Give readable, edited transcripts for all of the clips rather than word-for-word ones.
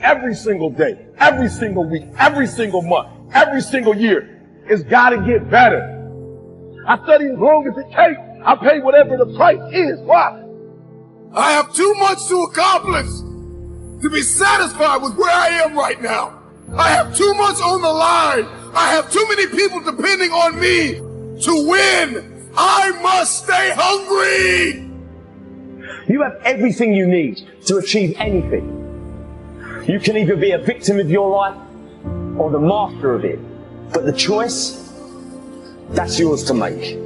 every single day, every single week, every single month, every single year. It's got to get better. I study as long as it takes. I pay whatever the price is. Why? I have too much to accomplish to be satisfied with where I am right now. I have too much on the line. I have too many people depending on me to win. I must stay hungry. You have everything you need to achieve anything. You can either be a victim of your life or the master of it. But the choice, that's yours to make.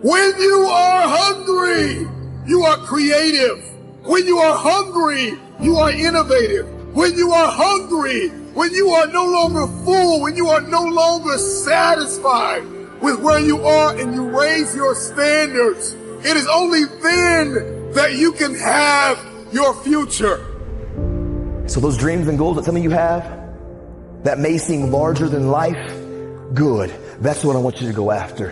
When you are hungry, you are creative. When you are hungry, you are innovative. When you are hungry, when you are no longer full, when you are no longer satisfied with where you are and you raise your standards, it is only then that you can have your future. So those dreams and goals that some of you have that may seem larger than life, good. That's what I want you to go after.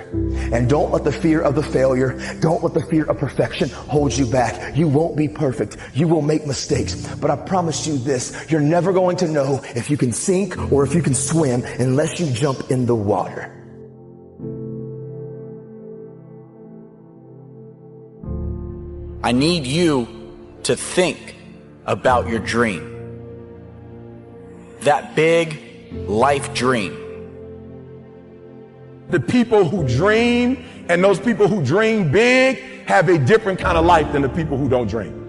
And don't let the fear of the failure, don't let the fear of perfection hold you back. You won't be perfect. You will make mistakes. But I promise you this, you're never going to know if you can sink or if you can swim unless you jump in the water. I need you to think about your dream. That big life dream. The people who dream and those people who dream big have a different kind of life than the people who don't dream.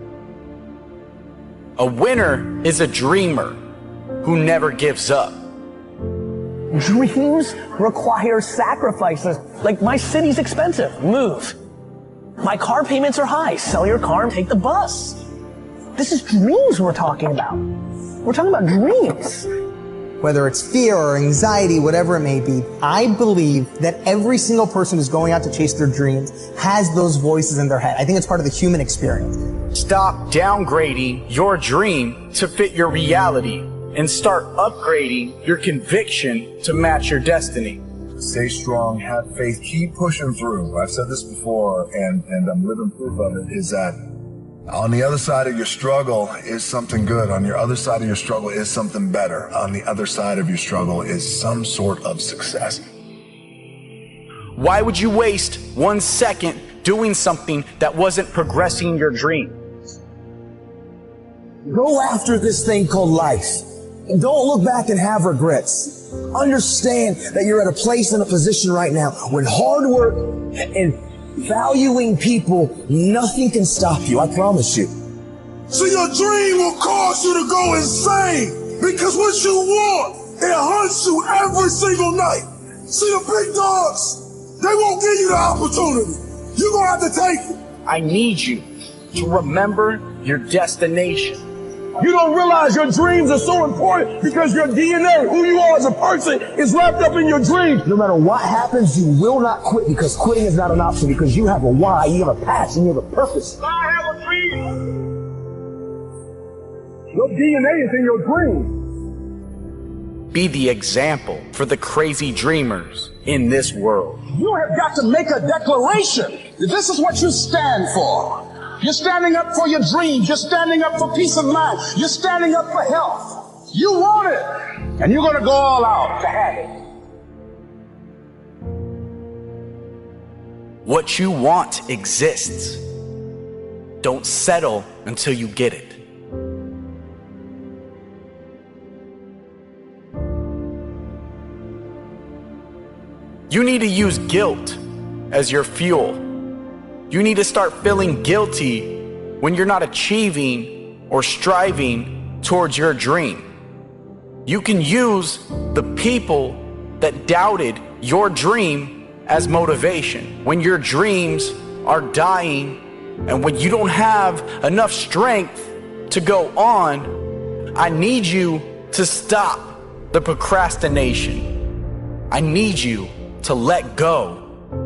A winner is a dreamer who never gives up. Dreams require sacrifices. Like, my city's expensive. Move. My car payments are high. Sell your car and take the bus. This is dreams we're talking about. We're talking about dreams. Whether it's fear or anxiety, whatever it may be, I believe that every single person who's going out to chase their dreams has those voices in their head. I think it's part of the human experience. Stop downgrading your dream to fit your reality and start upgrading your conviction to match your destiny. Stay strong, have faith, keep pushing through. I've said this before, and I'm living proof of it, is that on the other side of your struggle is something good. On your other side of your struggle is something better. On the other side of your struggle is some sort of success. Why would you waste 1 second doing something that wasn't progressing your dream? Go after this thing called life. And don't look back and have regrets. Understand that you're at a place and a position right now when hard work and valuing people, nothing can stop you, I promise you. So your dream will cause you to go insane, because what you want, it hunts you every single night. See, the big dogs, they won't give you the opportunity. You're gonna have to take it. I need you to remember your destination. You don't realize your dreams are so important because your DNA, who you are as a person, is wrapped up in your dreams. No matter what happens, you will not quit, because quitting is not an option, because you have a why, you have a passion, you have a purpose. I have a dream. Your DNA is in your dream. Be the example for the crazy dreamers in this world. You have got to make a declaration. This is what you stand for. You're standing up for your dreams. You're standing up for peace of mind. You're standing up for health. You want it, and you're going to go all out to have it. What you want exists. Don't settle until you get it. You need to use guilt as your fuel. You need to start feeling guilty when you're not achieving or striving towards your dream. You can use the people that doubted your dream as motivation. When your dreams are dying and when you don't have enough strength to go on, I need you to stop the procrastination. I need you to let go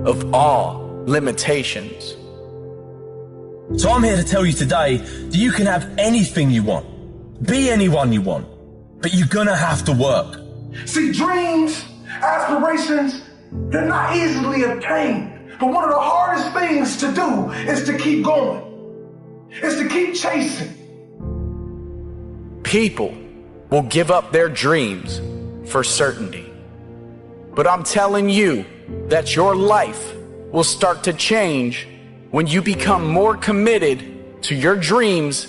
of all limitations. So I'm here to tell you today that you can have anything you want, be anyone you want, but you're gonna have to work. See, dreams, aspirations, they're not easily obtained. But one of the hardest things to do is to keep going, is to keep chasing. People will give up their dreams for certainty. But I'm telling you that your life will start to change when you become more committed to your dreams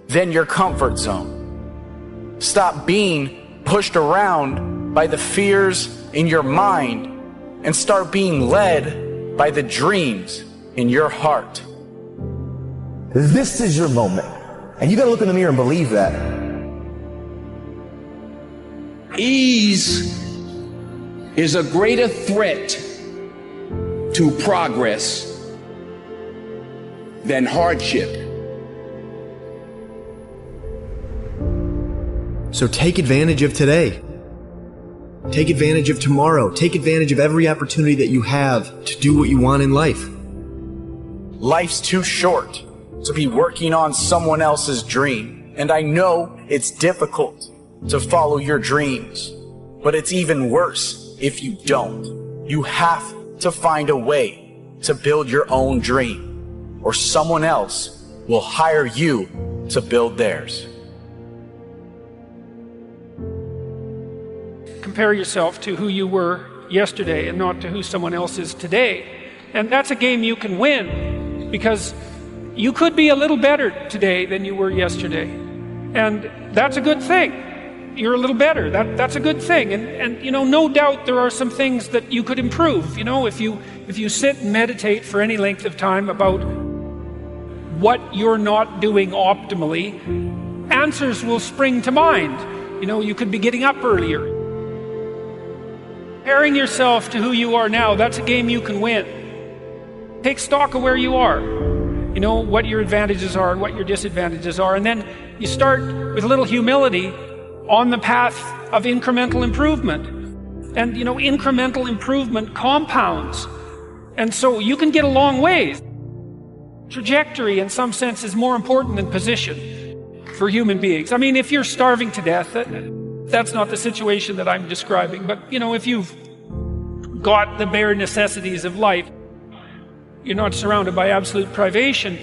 than your comfort zone. Stop being pushed around by the fears in your mind and start being led by the dreams in your heart. This is your moment. And you gotta look in the mirror and believe that. Ease is a greater threat to progress than hardship. So take advantage of today. Take advantage of tomorrow. Take advantage of every opportunity that you have to do what you want in life. Life's too short to be working on someone else's dream. And I know it's difficult to follow your dreams, but it's even worse if you don't. You have to find a way to build your own dream, or someone else will hire you to build theirs. Compare yourself to who you were yesterday and not to who someone else is today. And that's a game you can win, because you could be a little better today than you were yesterday. And that's a good thing. You're a little better. That's a good thing. And you know, no doubt there are some things that you could improve. You know, if you sit and meditate for any length of time about what you're not doing optimally, answers will spring to mind. You know, you could be getting up earlier. Comparing yourself to who you are now, that's a game you can win. Take stock of where you are. You know, what your advantages are and what your disadvantages are. And then you start with a little humility on the path of incremental improvement. And you know, incremental improvement compounds. And so you can get a long ways. Trajectory, in some sense, is more important than position for human beings. I mean, if you're starving to death, that's not the situation that I'm describing. But you know, if you've got the bare necessities of life, you're not surrounded by absolute privation.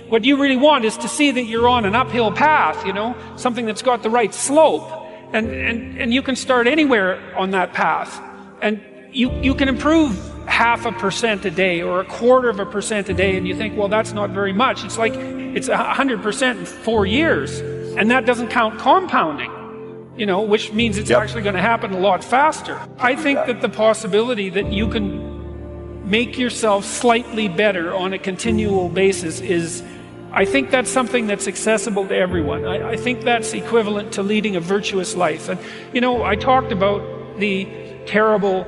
What you really want is to see that you're on an uphill path, you know, something that's got the right slope. And you can start anywhere on that path. And you can improve 0.5% a day or 0.25% a day, and you think, well, that's not very much. It's like it's 100% in 4 years. And that doesn't count compounding, you know, which means it's actually going to happen a lot faster. I think that the possibility that you can make yourself slightly better on a continual basis is, I think that's something that's accessible to everyone. I think that's equivalent to leading a virtuous life. And, you know, I talked about the terrible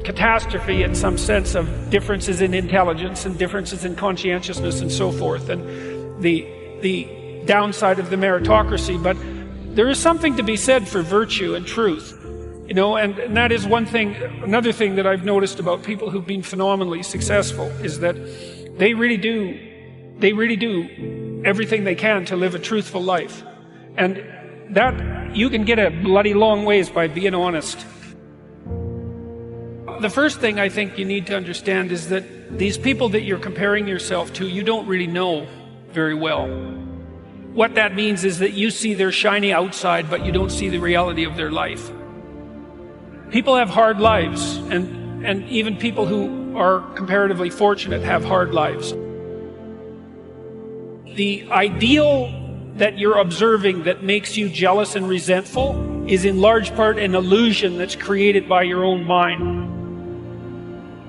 catastrophe in some sense of differences in intelligence and differences in conscientiousness and so forth, and the downside of the meritocracy. But there is something to be said for virtue and truth. You know, and that is one thing. Another thing that I've noticed about people who've been phenomenally successful is that they really do everything they can to live a truthful life. And that, you can get a bloody long ways by being honest. The first thing I think you need to understand is that these people that you're comparing yourself to, you don't really know very well. What that means is that you see their shiny outside, but you don't see the reality of their life. People have hard lives, and even people who are comparatively fortunate have hard lives. The ideal that you're observing that makes you jealous and resentful is in large part an illusion that's created by your own mind.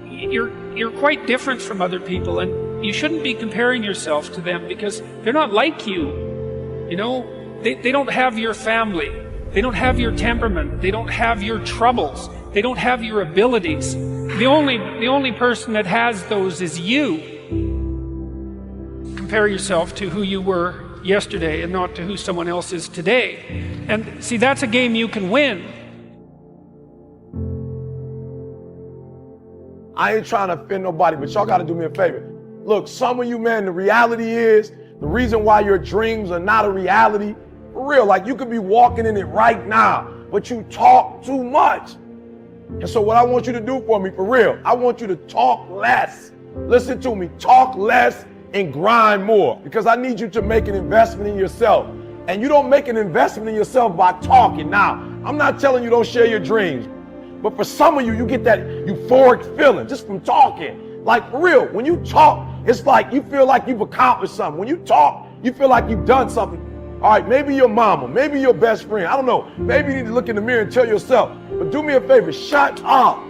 You're quite different from other people, and you shouldn't be comparing yourself to them because they're not like you. You know, they don't have your family. They don't have your temperament. They don't have your troubles. They don't have your abilities. The only person that has those is you. Compare yourself to who you were yesterday and not to who someone else is today. And see, that's a game you can win. I ain't trying to offend nobody, but y'all got to do me a favor. Look, some of you, man, the reality is the reason why your dreams are not a reality. For real, like you could be walking in it right now, but you talk too much. And so what I want you to do for me, for real, I want you to talk less. Listen to me, talk less and grind more, because I need you to make an investment in yourself. and you don't make an investment in yourself by talking. Now, I'm not telling you don't share your dreams, but for some of you, you get that euphoric feeling just from talking. Like for real, when you talk, it's like you feel like you've accomplished something. When you talk, you feel like you've done something. All right, maybe your mama, maybe your best friend, I don't know. Maybe you need to look in the mirror and tell yourself, but do me a favor, shut up.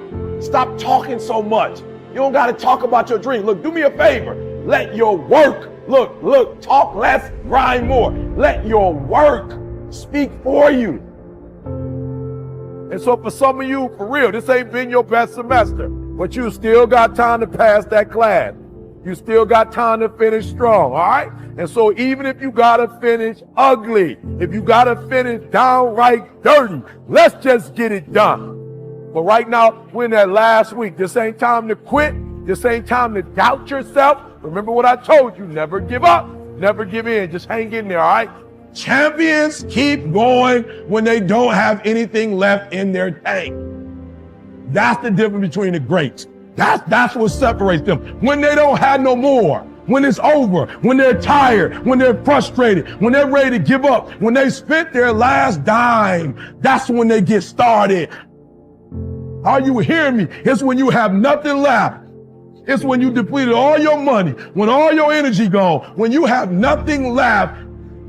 Stop talking so much. You don't got to talk about your dream. Look, do me a favor. Let your work, look, talk less, grind more. Let your work speak for you. And so for some of you, for real, this ain't been your best semester, but you still got time to pass that class. You still got time to finish strong, all right? And so even if you gotta finish ugly, if you gotta finish downright dirty, let's just get it done. But right now, we're in that last week. This ain't time to quit. This ain't time to doubt yourself. Remember what I told you, never give up, never give in. Just hang in there, all right? Champions keep going when they don't have anything left in their tank. That's the difference between the greats. That's what separates them. When they don't have no more, when it's over, when they're tired, when they're frustrated, when they're ready to give up, when they spent their last dime, that's when they get started. Are you hearing me? It's when you have nothing left. It's when you depleted all your money, when all your energy gone, when you have nothing left.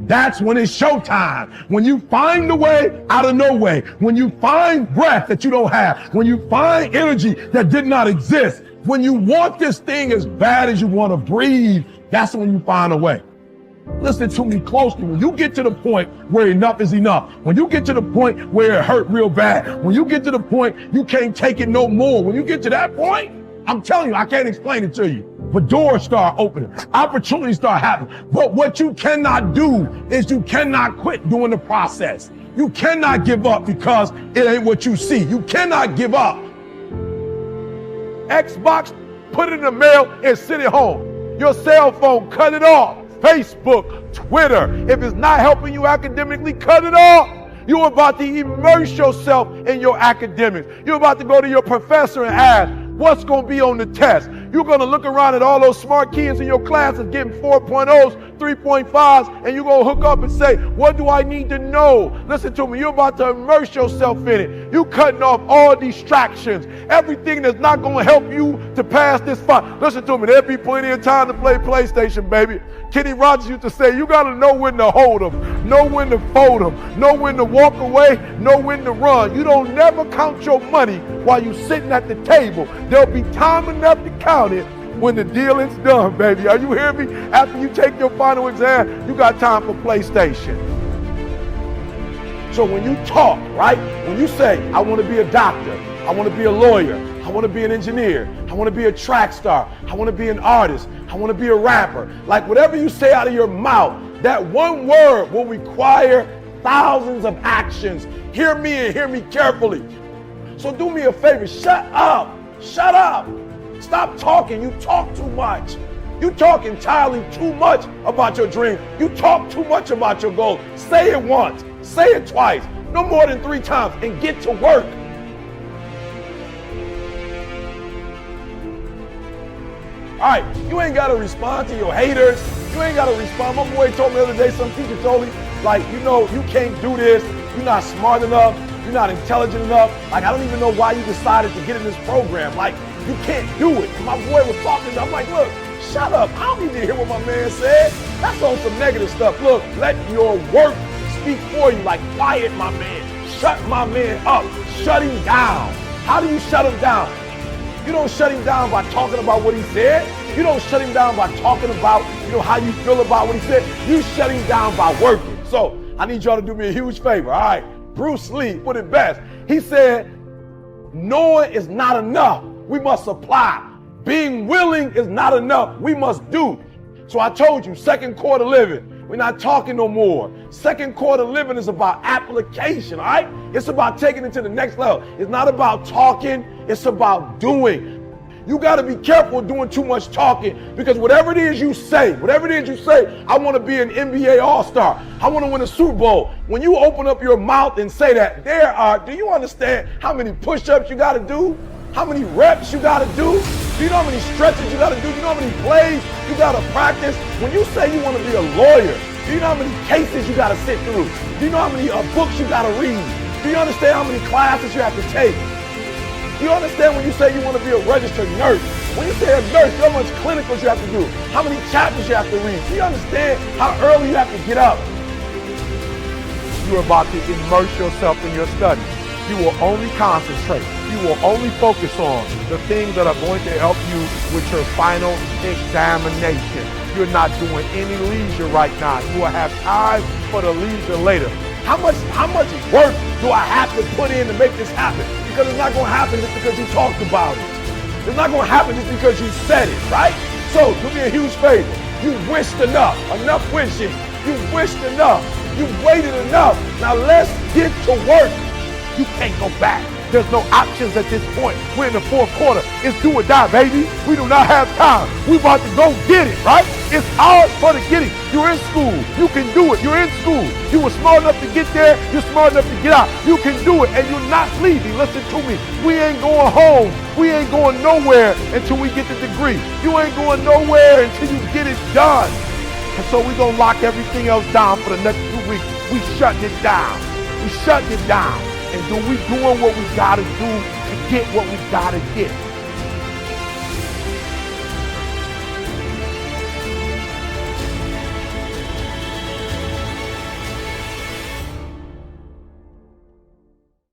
That's when it's showtime. When you find a way out of no way. When you find breath that you don't have. When you find energy that did not exist. When you want this thing as bad as you want to breathe, that's when you find a way. Listen to me closely. When you get to the point where enough is enough, when you get to the point where it hurt real bad, when you get to the point you can't take it no more, when you get to that point, I'm telling you, I can't explain it to you. But doors start opening, opportunities start happening. But what you cannot do is you cannot quit during the process. You cannot give up because it ain't what you see. You cannot give up. Xbox, put it in the mail and send it home. Your cell phone, cut it off. Facebook, Twitter, if it's not helping you academically, cut it off. You're about to immerse yourself in your academics. You're about to go to your professor and ask, what's going to be on the test? You're going to look around at all those smart kids in your classes getting 4.0s, 3.5s, and you're going to hook up and say, what do I need to know? Listen to me, you're about to immerse yourself in it. You're cutting off all distractions, everything that's not going to help you to pass this fight. Listen to me, there'll be plenty of time to play PlayStation, baby. Kenny Rogers used to say, you got to know when to hold them, know when to fold them, know when to walk away, know when to run. You don't never count your money while you're sitting at the table. There'll be time enough to count it when the deal is done, baby. Are you hearing me? After you take your final exam, you got time for PlayStation. So when you talk, right? When you say, I want to be a doctor, I want to be a lawyer, I want to be an engineer, I want to be a track star, I want to be an artist, I want to be a rapper. Like whatever you say out of your mouth, that one word will require thousands of actions. Hear me and hear me carefully. So do me a favor, shut up, shut up. Stop talking, you talk too much. You talk entirely too much about your dream. You talk too much about your goal. Say it once, say it twice, no more than 3 times, and get to work. All right, you ain't got to respond to your haters. You ain't got to respond. My boy told me the other day, some teacher told me, like, you know, you can't do this. You're not smart enough. You're not intelligent enough. Like, I don't even know why you decided to get in this program. Like, you can't do it. My boy was talking to me. I'm like, look, shut up. I don't need to hear what my man said. That's on some negative stuff. Look, let your work speak for you. Like, quiet, my man. Shut my man up. Shut him down. How do you shut him down? You don't shut him down by talking about what he said. You don't shut him down by talking about, how you feel about what he said. You shut him down by working. So I need y'all to do me a huge favor. All right. Bruce Lee put it best. He said, knowing is not enough. We must apply. Being willing is not enough. We must do. So I told you, second quarter living. We're not talking no more. Second quarter living is about application, all right? It's about taking it to the next level. It's not about talking, it's about doing. You got to be careful doing too much talking, because whatever it is you say, I want to be an NBA All-Star, I want to win a Super Bowl. When you open up your mouth and say that, do you understand how many push-ups you got to do? How many reps you got to do? Do you know how many stretches you got to do? Do you know how many plays you got to practice? When you say you want to be a lawyer, Do you know how many cases you gotta sit through? Do you know how many books you gotta read? Do you understand how many classes you have to take? Do you understand when you say you want to be a registered nurse? When you say a nurse, how much clinicals you have to do? How many chapters you have to read? Do you understand how early you have to get up? You're about to immerse yourself in your studies. You will only concentrate. You will only focus on the things that are going to help you with your final examination. You're not doing any leisure right now. You will have time for the leisure later. How much work do I have to put in to make this happen? Because it's not going to happen just because you talked about it. It's not going to happen just because you said it, right? So do me a huge favor. You wished enough wishing. You wished enough. You waited enough. Now let's get to work. You can't go back. There's no options at this point. We're in the fourth quarter. It's do or die, baby. We do not have time. We about to go get it, right? It's ours for the getting. You're in school. You can do it. You're in school. You were smart enough to get there. You're smart enough to get out. You can do it, and you're not leaving. Listen to me. We ain't going home. We ain't going nowhere until we get the degree. You ain't going nowhere until you get it done. And so we're going to lock everything else down for the next 2 weeks. We shutting it down. We shutting it down. And we doing what we gotta do to get what we gotta get.